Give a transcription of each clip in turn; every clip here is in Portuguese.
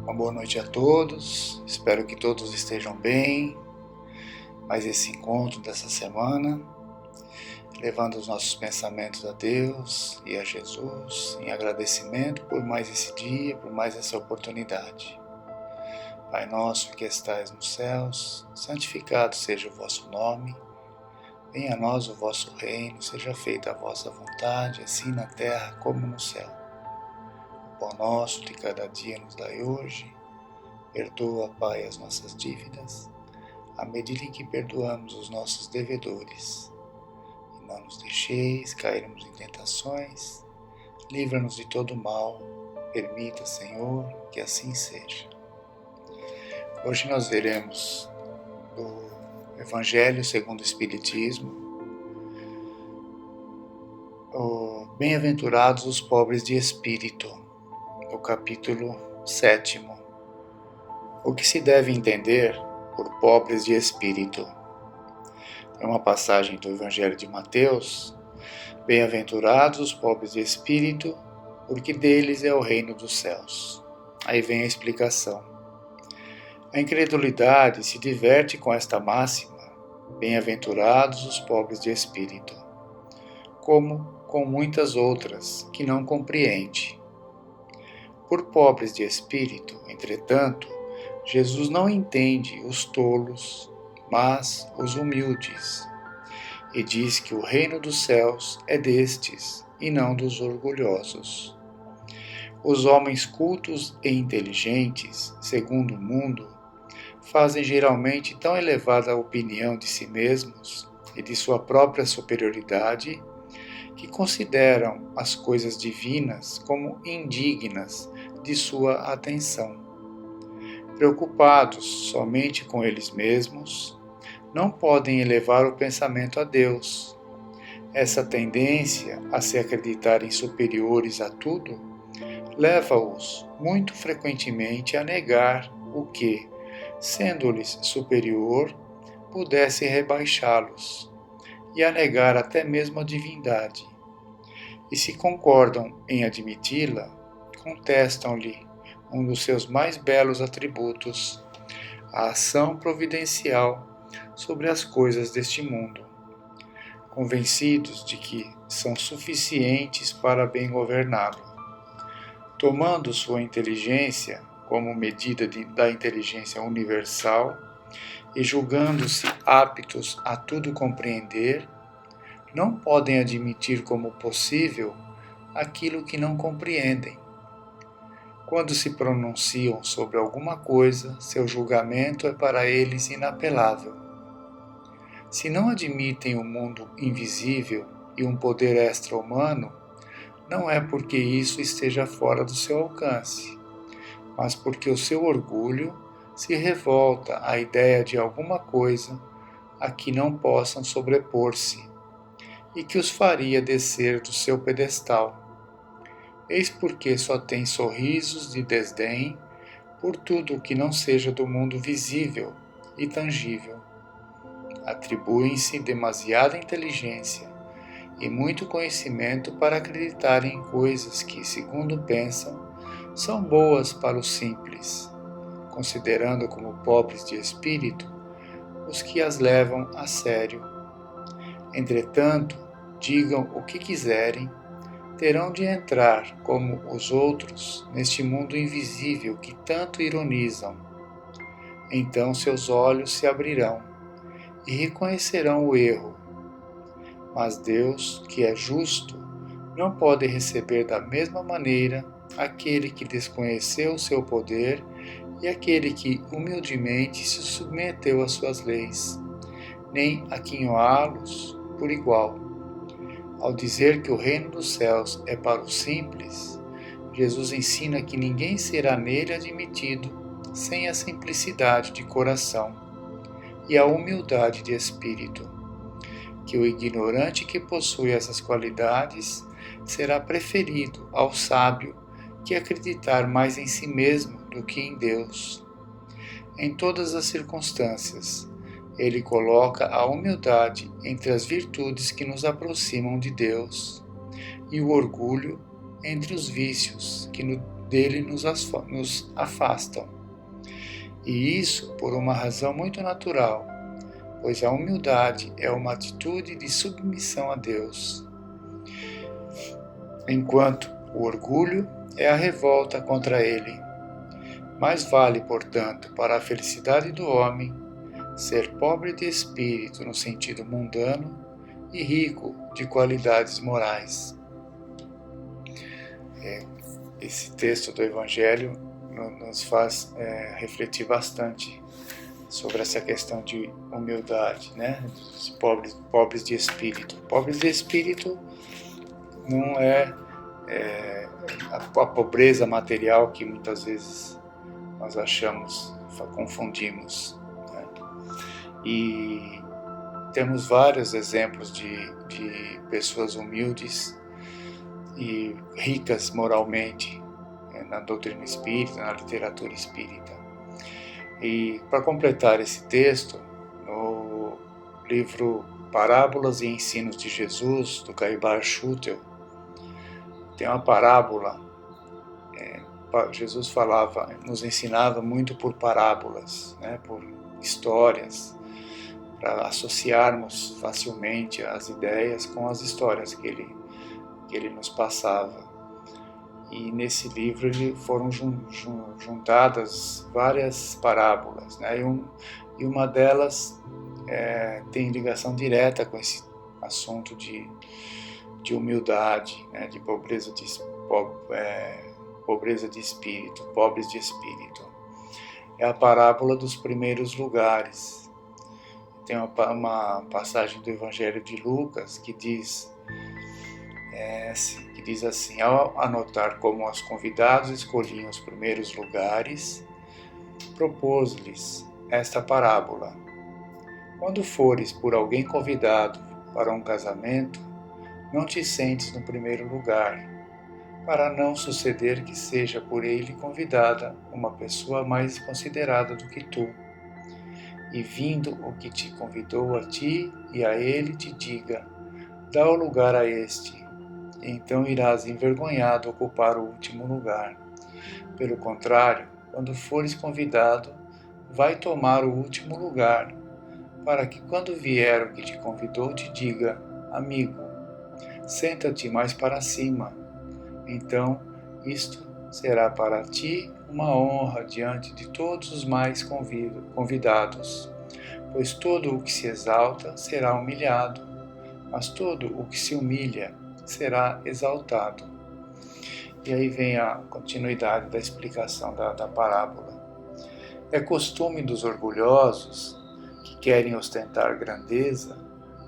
Uma boa noite a todos, espero que todos estejam bem. Mais esse encontro dessa semana, levando os nossos pensamentos a Deus e a Jesus, em agradecimento por mais esse dia, por mais essa oportunidade. Pai nosso que estais nos céus, santificado seja o vosso nome. Venha a nós o vosso reino, seja feita a vossa vontade, assim na terra como no céu. O pão nosso de cada dia nos dai hoje. Perdoa, Pai, as nossas dívidas, à medida em que perdoamos os nossos devedores. E não nos deixeis cairmos em tentações, livra-nos de todo mal, permita, Senhor, que assim seja. Hoje nós veremos do Evangelho segundo o Espiritismo, o Bem-aventurados os pobres de espírito, o capítulo 7º. O que se deve entender por pobres de espírito? É uma passagem do Evangelho de Mateus. Bem-aventurados os pobres de espírito, porque deles é o reino dos céus. Aí vem a explicação. A incredulidade se diverte com esta máxima, bem-aventurados os pobres de espírito, como com muitas outras que não compreende. Por pobres de espírito, entretanto, Jesus não entende os tolos, mas os humildes, e diz que o reino dos céus é destes e não dos orgulhosos. Os homens cultos e inteligentes, segundo o mundo, fazem geralmente tão elevada opinião de si mesmos e de sua própria superioridade que consideram as coisas divinas como indignas de sua atenção. Preocupados somente com eles mesmos, não podem elevar o pensamento a Deus. Essa tendência a se acreditarem superiores a tudo leva-os muito frequentemente a negar o que, sendo-lhes superior, pudesse rebaixá-los, e a negar até mesmo a divindade. E se concordam em admiti-la, contestam-lhe um dos seus mais belos atributos, a ação providencial sobre as coisas deste mundo, convencidos de que são suficientes para bem governá-lo. Tomando sua inteligência como medida da inteligência universal e julgando-se aptos a tudo compreender, não podem admitir como possível aquilo que não compreendem. Quando se pronunciam sobre alguma coisa, seu julgamento é para eles inapelável. Se não admitem o mundo invisível e um poder extra-humano, não é porque isso esteja fora do seu alcance, mas porque o seu orgulho se revolta à ideia de alguma coisa a que não possam sobrepor-se e que os faria descer do seu pedestal. Eis porque só têm sorrisos de desdém por tudo o que não seja do mundo visível e tangível. Atribuem-se demasiada inteligência e muito conhecimento para acreditarem em coisas que, segundo pensam, são boas para os simples, considerando como pobres de espírito os que as levam a sério. Entretanto, digam o que quiserem, terão de entrar, como os outros, neste mundo invisível que tanto ironizam. Então seus olhos se abrirão e reconhecerão o erro. Mas Deus, que é justo, não pode receber da mesma maneira aquele que desconheceu o seu poder e aquele que humildemente se submeteu às suas leis, nem aquinhoá-los por igual. Ao dizer que o reino dos céus é para os simples, Jesus ensina que ninguém será nele admitido sem a simplicidade de coração e a humildade de espírito, que o ignorante que possui essas qualidades será preferido ao sábio que acreditar mais em si mesmo do que em Deus. Em todas as circunstâncias, ele coloca a humildade entre as virtudes que nos aproximam de Deus e o orgulho entre os vícios que dele nos afastam. E isso por uma razão muito natural, pois a humildade é uma atitude de submissão a Deus, enquanto o orgulho é a revolta contra ele. Mais vale, portanto, para a felicidade do homem ser pobre de espírito no sentido mundano e rico de qualidades morais. Esse texto do Evangelho nos faz refletir bastante sobre essa questão de humildade, né? Pobres de espírito. Pobres de espírito não é, a pobreza material que muitas vezes nós confundimos, né? E temos vários exemplos de pessoas humildes e ricas moralmente, na doutrina espírita, na literatura espírita. E para completar esse texto, no livro Parábolas e Ensinos de Jesus, do Caibar Schutel, tem uma parábola. Jesus nos ensinava muito por parábolas, né, por histórias, para associarmos facilmente as ideias com as histórias que ele nos passava. E nesse livro foram juntadas várias parábolas, né? E uma delas tem ligação direta com esse assunto de humildade, né? De pobreza de espírito, pobres de espírito. É a parábola dos primeiros lugares. Tem uma passagem do Evangelho de Lucas que diz assim: ao anotar como os convidados escolhiam os primeiros lugares, propôs-lhes esta parábola: quando fores por alguém convidado para um casamento, não te sentes no primeiro lugar, para não suceder que seja por ele convidada uma pessoa mais considerada do que tu, e vindo o que te convidou a ti e a ele te diga: dá o lugar a este. Então irás envergonhado ocupar o último lugar. Pelo contrário, quando fores convidado, vai tomar o último lugar, para que quando vier o que te convidou te diga: amigo, senta-te mais para cima. Então, isto será para ti uma honra diante de todos os mais convidados, pois todo o que se exalta será humilhado, mas todo o que se humilha será exaltado. E aí vem a continuidade da explicação da parábola. É costume dos orgulhosos, que querem ostentar grandeza,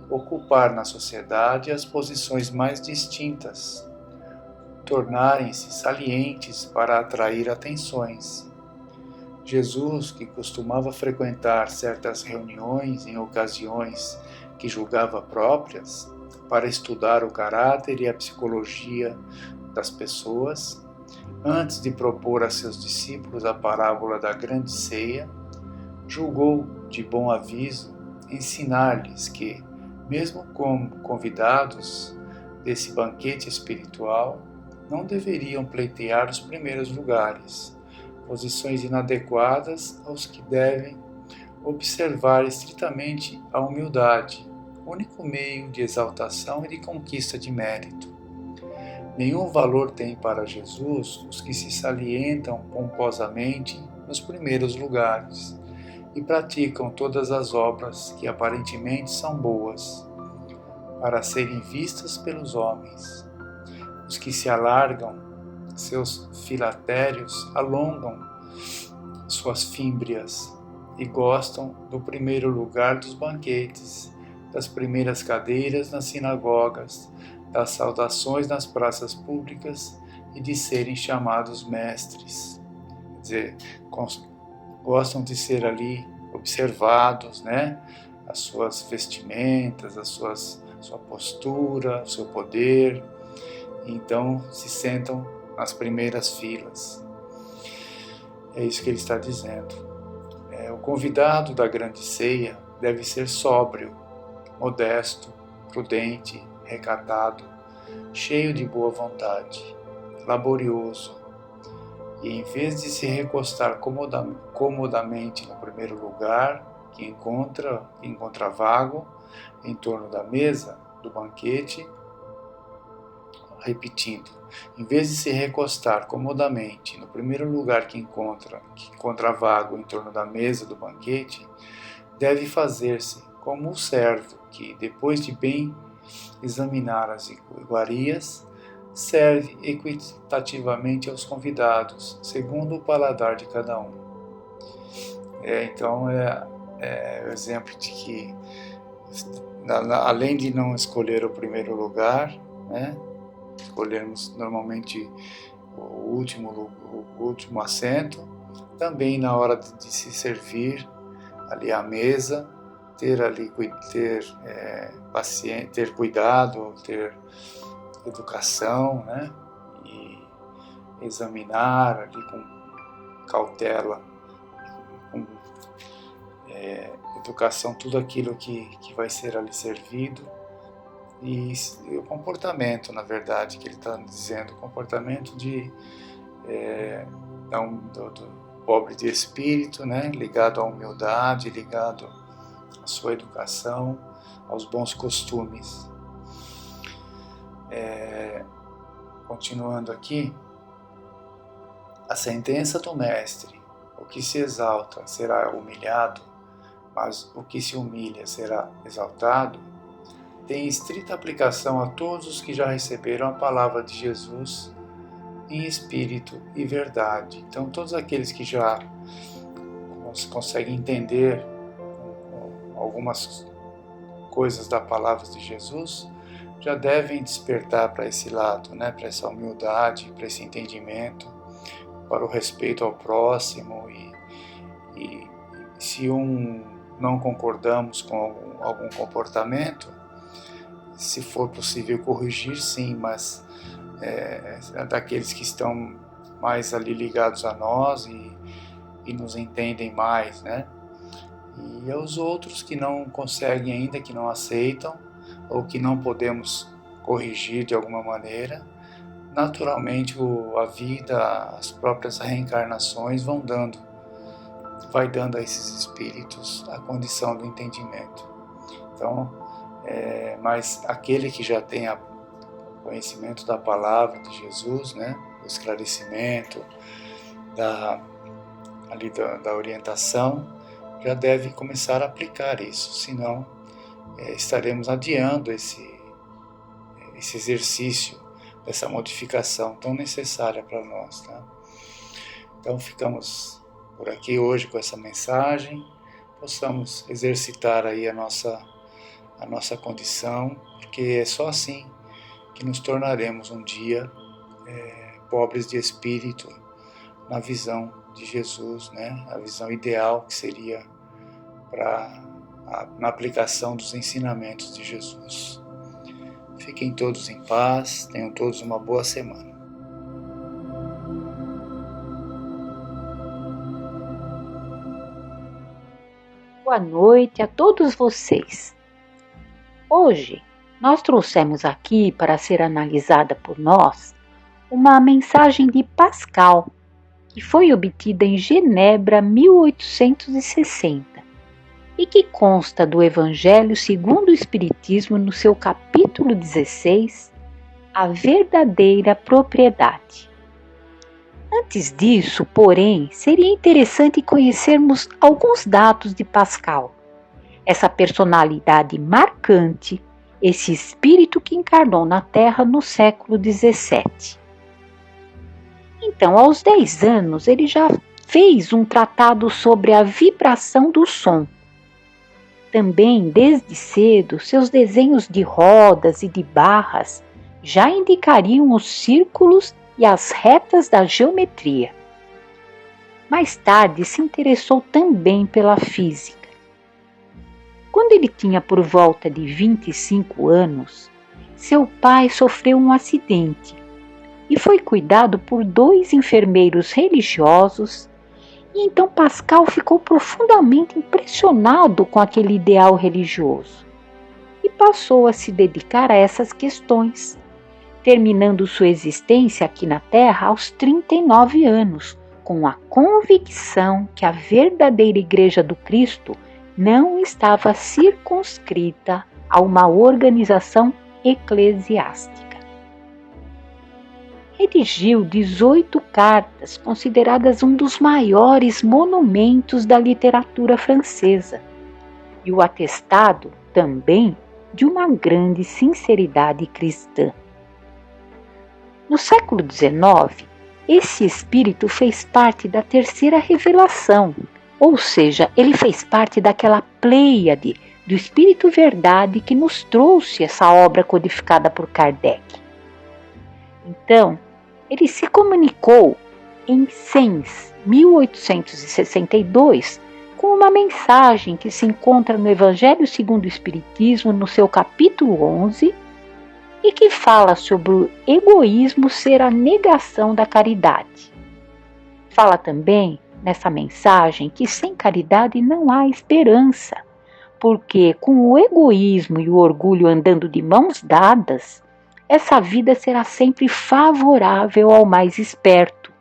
ocupar na sociedade as posições mais distintas, tornarem-se salientes para atrair atenções. Jesus, que costumava frequentar certas reuniões em ocasiões que julgava próprias, para estudar o caráter e a psicologia das pessoas, antes de propor a seus discípulos a parábola da grande ceia, julgou de bom aviso ensinar-lhes que, mesmo como convidados desse banquete espiritual, não deveriam pleitear os primeiros lugares, posições inadequadas aos que devem observar estritamente a humildade, único meio de exaltação e de conquista de mérito. Nenhum valor tem para Jesus os que se salientam pomposamente nos primeiros lugares e praticam todas as obras que aparentemente são boas, para serem vistas pelos homens. Os que se alargam, seus filatérios alongam suas fímbrias e gostam do primeiro lugar dos banquetes, das primeiras cadeiras nas sinagogas, das saudações nas praças públicas e de serem chamados mestres. Quer dizer, gostam de ser ali observados, né? As suas vestimentas, sua postura, o seu poder. Então se sentam nas primeiras filas. É isso que ele está dizendo. O convidado da grande ceia deve ser sóbrio, modesto, prudente, recatado, cheio de boa vontade, laborioso, E em vez de se recostar comodamente no primeiro lugar que encontra vago em torno da mesa do banquete, repetindo, em vez de se recostar comodamente no primeiro lugar que encontra vago em torno da mesa do banquete, deve fazer-se como o servo que, depois de bem examinar as iguarias, serve equitativamente aos convidados, segundo o paladar de cada um. Então é o exemplo de que, além de não escolher o primeiro lugar, né, escolhermos normalmente o último assento, também na hora de se servir ali à mesa, ter cuidado, ter educação, né, e examinar ali com cautela, com educação, tudo aquilo que vai ser ali servido. E o comportamento, na verdade, que ele está dizendo, o comportamento do pobre de espírito, né, ligado à humildade, ligado à sua educação, aos bons costumes. Continuando aqui, a sentença do mestre: o que se exalta será humilhado, mas o que se humilha será exaltado, tem estrita aplicação a todos os que já receberam a palavra de Jesus em espírito e verdade. Então, todos aqueles que já conseguem entender algumas coisas da palavra de Jesus, já devem despertar para esse lado, né? Para essa humildade, para esse entendimento, para o respeito ao próximo. E se não concordamos com algum comportamento, se for possível corrigir, sim, mas daqueles que estão mais ali ligados a nós e nos entendem mais, né? E aos outros que não conseguem ainda, que não aceitam, ou que não podemos corrigir de alguma maneira, naturalmente a vida, as próprias reencarnações vai dando a esses espíritos a condição do entendimento. Então, mas aquele que já tem o conhecimento da palavra de Jesus, né, o esclarecimento, da orientação, já deve começar a aplicar isso, senão estaremos adiando esse exercício, essa modificação tão necessária para nós. Tá? Então ficamos por aqui hoje com essa mensagem, possamos exercitar aí a nossa condição, porque é só assim que nos tornaremos um dia pobres de espírito, na visão de Jesus, né? A visão ideal que seria na aplicação dos ensinamentos de Jesus. Fiquem todos em paz, tenham todos uma boa semana. Boa noite a todos vocês. Hoje, nós trouxemos aqui para ser analisada por nós uma mensagem de Pascal, que foi obtida em Genebra, 1860, e que consta do Evangelho segundo o Espiritismo no seu capítulo 16, A Verdadeira Propriedade. Antes disso, porém, seria interessante conhecermos alguns dados de Pascal, essa personalidade marcante, esse espírito que encarnou na Terra no século XVII. Então, aos 10 anos, ele já fez um tratado sobre a vibração do som. Também, desde cedo, seus desenhos de rodas e de barras já indicariam os círculos e as retas da geometria. Mais tarde, se interessou também pela física. Quando ele tinha por volta de 25 anos, seu pai sofreu um acidente e foi cuidado por 2 enfermeiros religiosos, e então Pascal ficou profundamente impressionado com aquele ideal religioso e passou a se dedicar a essas questões, terminando sua existência aqui na Terra aos 39 anos, com a convicção que a verdadeira Igreja do Cristo não estava circunscrita a uma organização eclesiástica. Redigiu 18 cartas, consideradas um dos maiores monumentos da literatura francesa, e o atestado também de uma grande sinceridade cristã. No século XIX, esse espírito fez parte da terceira revelação, ou seja, ele fez parte daquela pleiade do Espírito Verdade que nos trouxe essa obra codificada por Kardec. Então, ele se comunicou em Sens, 1862, com uma mensagem que se encontra no Evangelho segundo o Espiritismo, no seu capítulo 11, e que fala sobre o egoísmo ser a negação da caridade. Fala também, nessa mensagem, que sem caridade não há esperança, porque com o egoísmo e o orgulho andando de mãos dadas, essa vida será sempre favorável ao mais esperto,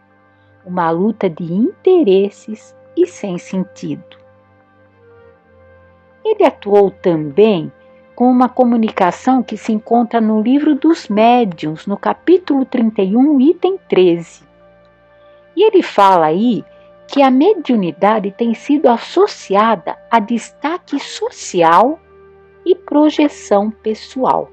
uma luta de interesses e sem sentido. Ele atuou também com uma comunicação que se encontra no Livro dos Médiuns, no capítulo 31, item 13. E ele fala aí que a mediunidade tem sido associada a destaque social e projeção pessoal.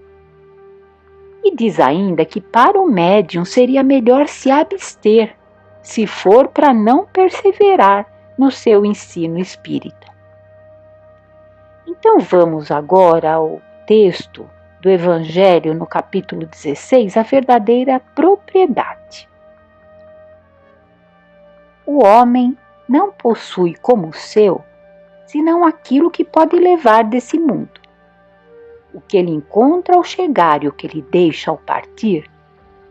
E diz ainda que para o médium seria melhor se abster, se for para não perseverar no seu ensino espírita. Então vamos agora ao texto do Evangelho no capítulo 16, a verdadeira propriedade. O homem não possui como seu, senão aquilo que pode levar desse mundo. O que ele encontra ao chegar e o que ele deixa ao partir,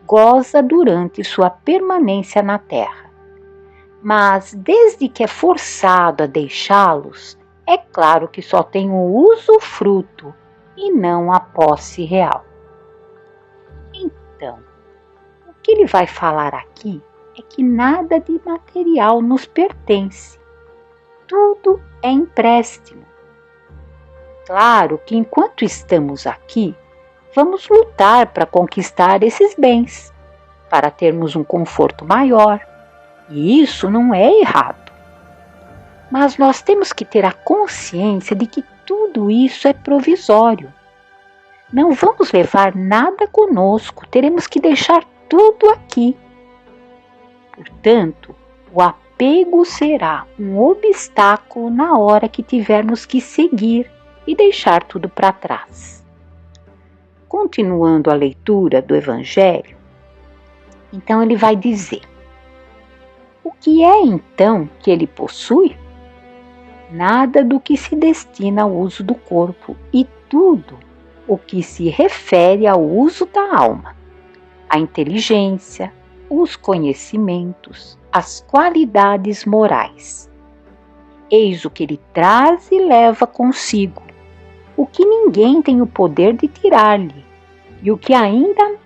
goza durante sua permanência na terra. Mas desde que é forçado a deixá-los, é claro que só tem o usufruto e não a posse real. Então, o que ele vai falar aqui é que nada de material nos pertence. Tudo é empréstimo. Claro que enquanto estamos aqui, vamos lutar para conquistar esses bens, para termos um conforto maior, e isso não é errado. Mas nós temos que ter a consciência de que tudo isso é provisório. Não vamos levar nada conosco, teremos que deixar tudo aqui. Portanto, o apego será um obstáculo na hora que tivermos que seguir e deixar tudo para trás. Continuando a leitura do Evangelho, então ele vai dizer: o que é então que ele possui? Nada do que se destina ao uso do corpo e tudo o que se refere ao uso da alma, a inteligência, os conhecimentos, as qualidades morais. Eis o que ele traz e leva consigo, o que ninguém tem o poder de tirar-lhe, e o que ainda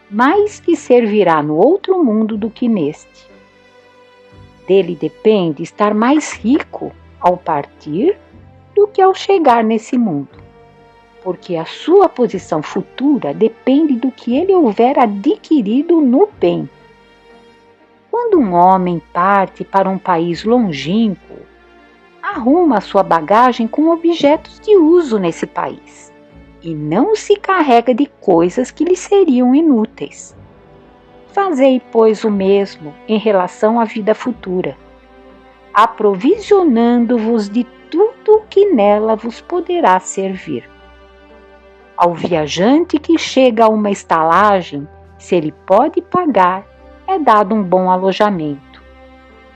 mais lhe servirá no outro mundo do que neste. Dele depende estar mais rico ao partir do que ao chegar nesse mundo, porque a sua posição futura depende do que ele houver adquirido no bem. Quando um homem parte para um país longínquo, arruma a sua bagagem com objetos de uso nesse país e não se carrega de coisas que lhe seriam inúteis. Fazei, pois, o mesmo em relação à vida futura, aprovisionando-vos de tudo o que nela vos poderá servir. Ao viajante que chega a uma estalagem, se ele pode pagar, é dado um bom alojamento.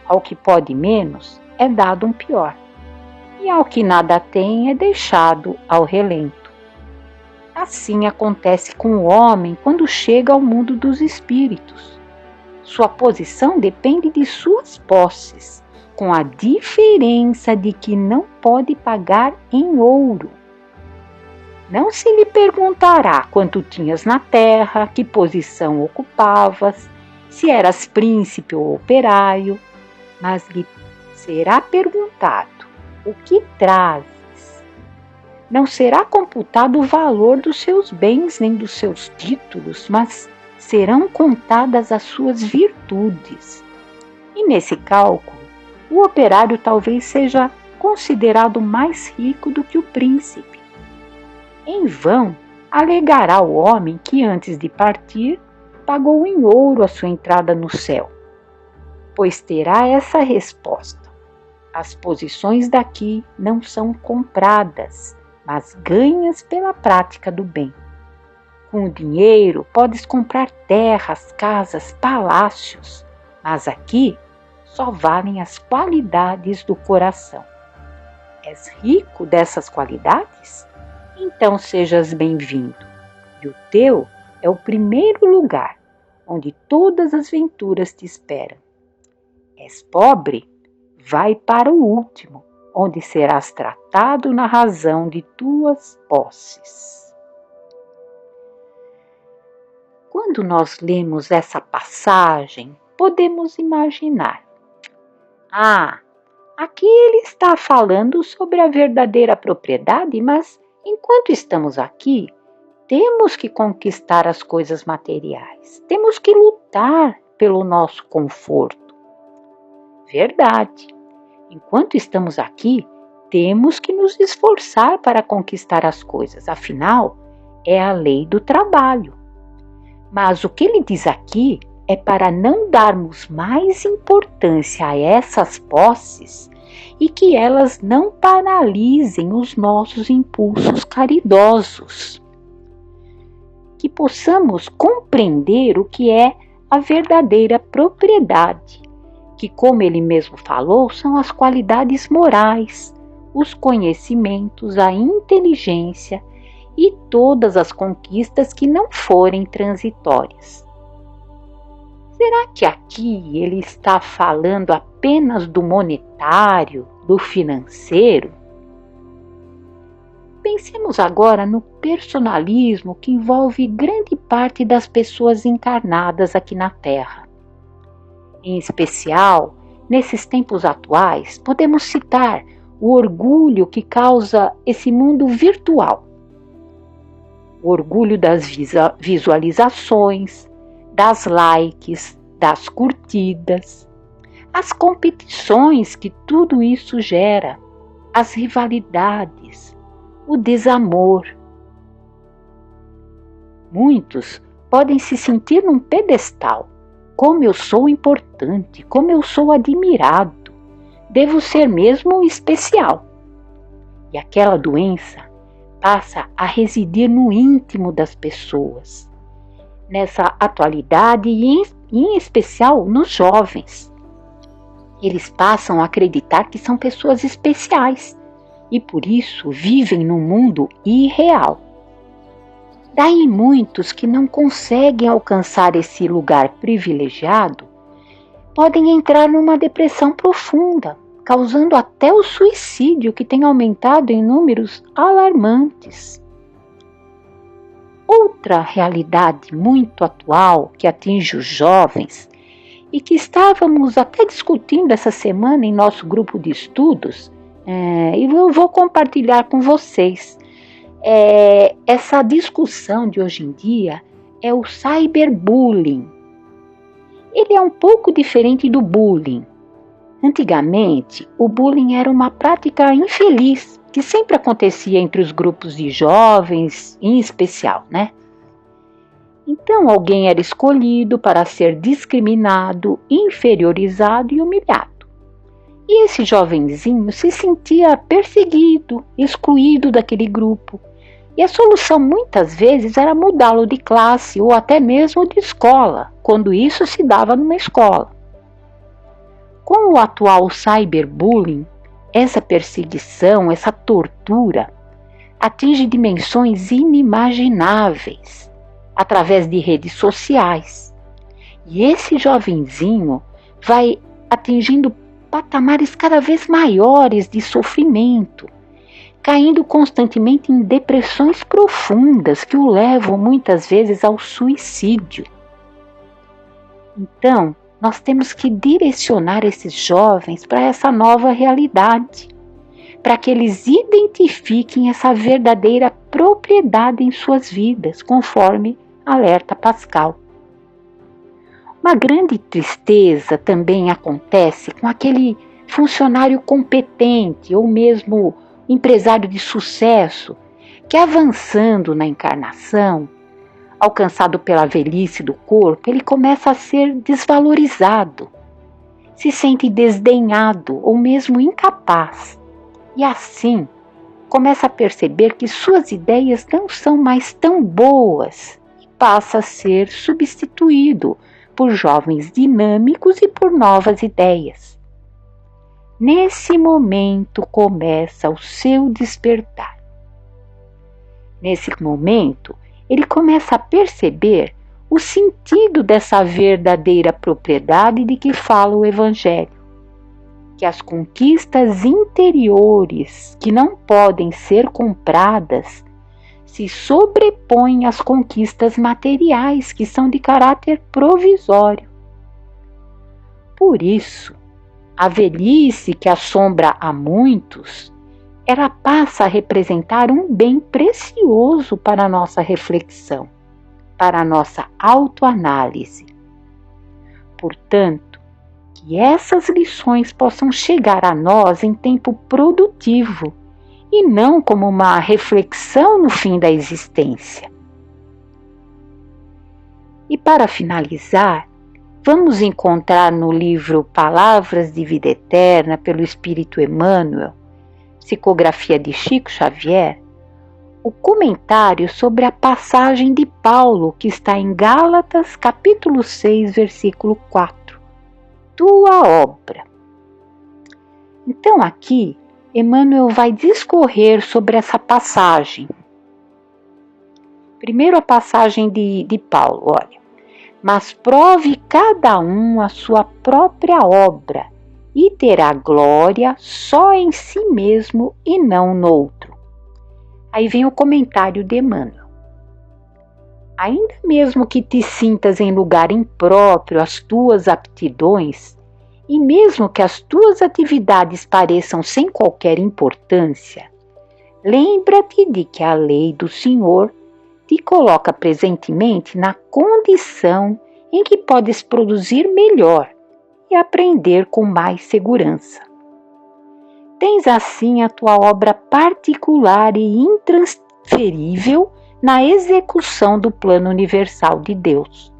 Ao que pode menos, é dado um pior. E ao que nada tem, é deixado ao relento. Assim acontece com o homem quando chega ao mundo dos espíritos. Sua posição depende de suas posses, com a diferença de que não pode pagar em ouro. Não se lhe perguntará quanto tinhas na terra, que posição ocupavas, se eras príncipe ou operário, mas lhe será perguntado o que trazes. Não será computado o valor dos seus bens nem dos seus títulos, mas serão contadas as suas virtudes. E nesse cálculo, o operário talvez seja considerado mais rico do que o príncipe. Em vão alegará o homem que antes de partir pagou em ouro a sua entrada no céu, pois terá essa resposta: as posições daqui não são compradas, mas ganhas pela prática do bem. Com o dinheiro podes comprar terras, casas, palácios, mas aqui só valem as qualidades do coração. És rico dessas qualidades? Então sejas bem-vindo, e o teu é o primeiro lugar onde todas as venturas te esperam. És pobre? Vai para o último, onde serás tratado na razão de tuas posses. Quando nós lemos essa passagem, podemos imaginar: aqui ele está falando sobre a verdadeira propriedade, mas enquanto estamos aqui, temos que conquistar as coisas materiais, temos que lutar pelo nosso conforto. Verdade. Enquanto estamos aqui, temos que nos esforçar para conquistar as coisas, afinal, é a lei do trabalho. Mas o que ele diz aqui é para não darmos mais importância a essas posses e que elas não paralisem os nossos impulsos caridosos. Que possamos compreender o que é a verdadeira propriedade, que, como ele mesmo falou, são as qualidades morais, os conhecimentos, a inteligência e todas as conquistas que não forem transitórias. Será que aqui ele está falando apenas do monetário, do financeiro? Pensemos agora no personalismo que envolve grande parte das pessoas encarnadas aqui na Terra. Em especial, nesses tempos atuais, podemos citar o orgulho que causa esse mundo virtual. O orgulho das visualizações, das likes, das curtidas, as competições que tudo isso gera, as rivalidades, o desamor. Muitos podem se sentir num pedestal. Como eu sou importante, como eu sou admirado, devo ser mesmo especial. E aquela doença passa a residir no íntimo das pessoas, nessa atualidade e em especial nos jovens. Eles passam a acreditar que são pessoas especiais e por isso vivem num mundo irreal. Daí muitos que não conseguem alcançar esse lugar privilegiado podem entrar numa depressão profunda, causando até o suicídio, que tem aumentado em números alarmantes. Outra realidade muito atual que atinge os jovens e que estávamos até discutindo essa semana em nosso grupo de estudos, e eu vou compartilhar com vocês. Essa discussão de hoje em dia é o cyberbullying. Ele é um pouco diferente do bullying. Antigamente, o bullying era uma prática infeliz que sempre acontecia entre os grupos de jovens, em especial, né? Então, alguém era escolhido para ser discriminado, inferiorizado e humilhado. E esse jovenzinho se sentia perseguido, excluído daquele grupo. E a solução muitas vezes era mudá-lo de classe ou até mesmo de escola, quando isso se dava numa escola. Com o atual cyberbullying, essa perseguição, essa tortura, atinge dimensões inimagináveis através de redes sociais. E esse jovenzinho vai atingindo patamares cada vez maiores de sofrimento, caindo constantemente em depressões profundas que o levam muitas vezes ao suicídio. Então, nós temos que direcionar esses jovens para essa nova realidade, para que eles identifiquem essa verdadeira propriedade em suas vidas, conforme alerta Pascal. Uma grande tristeza também acontece com aquele funcionário competente ou mesmo empresário de sucesso que, avançando na encarnação, alcançado pela velhice do corpo, ele começa a ser desvalorizado, se sente desdenhado ou mesmo incapaz. E assim, começa a perceber que suas ideias não são mais tão boas e passa a ser substituído por jovens dinâmicos e por novas ideias. Nesse momento começa o seu despertar. Nesse momento, ele começa a perceber o sentido dessa verdadeira propriedade de que fala o Evangelho. Que as conquistas interiores, que não podem ser compradas, se sobrepõem às conquistas materiais, que são de caráter provisório. Por isso, a velhice que assombra a muitos, ela passa a representar um bem precioso para a nossa reflexão, para a nossa autoanálise. Portanto, que essas lições possam chegar a nós em tempo produtivo e não como uma reflexão no fim da existência. E para finalizar, vamos encontrar no livro Palavras de Vida Eterna, pelo Espírito Emmanuel, psicografia de Chico Xavier, o comentário sobre a passagem de Paulo que está em Gálatas, capítulo 6, versículo 4. Tua obra. Então aqui, Emmanuel vai discorrer sobre essa passagem. Primeiro a passagem de Paulo, olha. Mas prove cada um a sua própria obra e terá glória só em si mesmo e não no outro. Aí vem o comentário de Emmanuel. Ainda mesmo que te sintas em lugar impróprio às tuas aptidões, e mesmo que as tuas atividades pareçam sem qualquer importância, lembra-te de que a lei do Senhor te coloca presentemente na condição em que podes produzir melhor e aprender com mais segurança. Tens assim a tua obra particular e intransferível na execução do plano universal de Deus.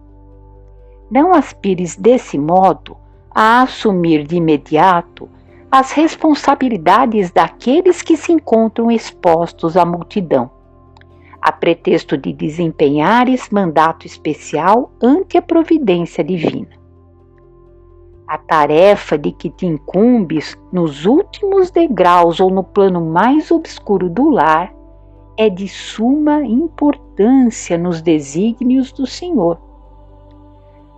Não aspires desse modo a assumir de imediato as responsabilidades daqueles que se encontram expostos à multidão, a pretexto de desempenhares mandato especial ante a providência divina. A tarefa de que te incumbes nos últimos degraus ou no plano mais obscuro do lar é de suma importância nos desígnios do Senhor.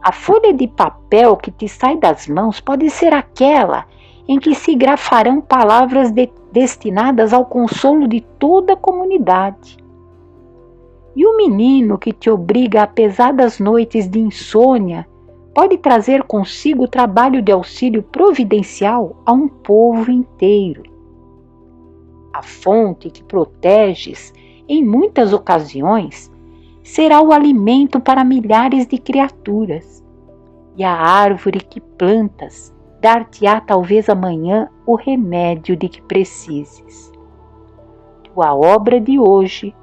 A folha de papel que te sai das mãos pode ser aquela em que se grafarão palavras destinadas ao consolo de toda a comunidade. E o menino que te obriga a pesadas noites de insônia pode trazer consigo o trabalho de auxílio providencial a um povo inteiro. A fonte que proteges, em muitas ocasiões, será o alimento para milhares de criaturas, e a árvore que plantas dar-te-á talvez amanhã o remédio de que precises. Tua obra de hoje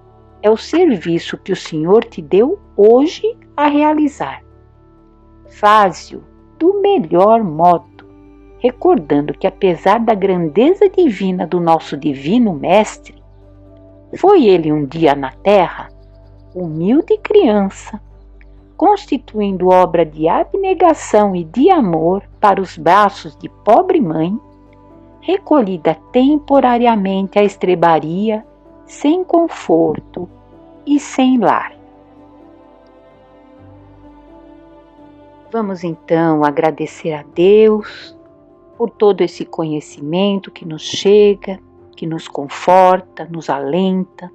é o serviço que o Senhor te deu hoje a realizar. Faze-o do melhor modo, recordando que apesar da grandeza divina do nosso divino Mestre, foi ele um dia na terra humilde criança, constituindo obra de abnegação e de amor para os braços de pobre mãe, recolhida temporariamente à estrebaria, sem conforto e sem lar. Vamos então agradecer a Deus por todo esse conhecimento que nos chega, que nos conforta, nos alenta,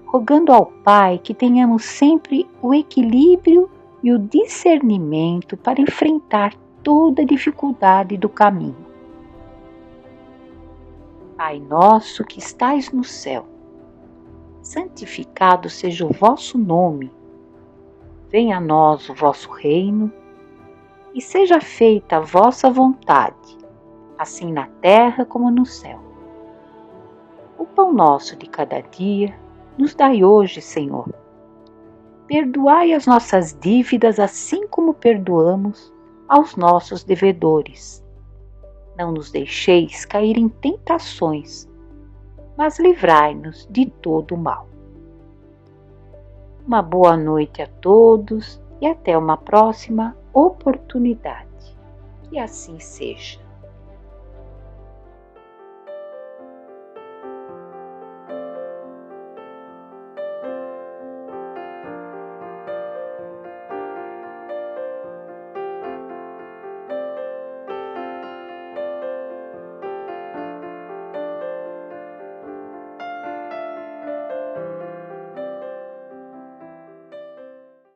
rogando ao Pai que tenhamos sempre o equilíbrio e o discernimento para enfrentar toda dificuldade do caminho. Pai nosso que estais no céu, santificado seja o vosso nome. Venha a nós o vosso reino e seja feita a vossa vontade, assim na terra como no céu. O pão nosso de cada dia nos dai hoje, Senhor. Perdoai as nossas dívidas assim como perdoamos aos nossos devedores. Não nos deixeis cair em tentações, mas livrai-nos de todo o mal. Uma boa noite a todos e até uma próxima oportunidade. Que assim seja.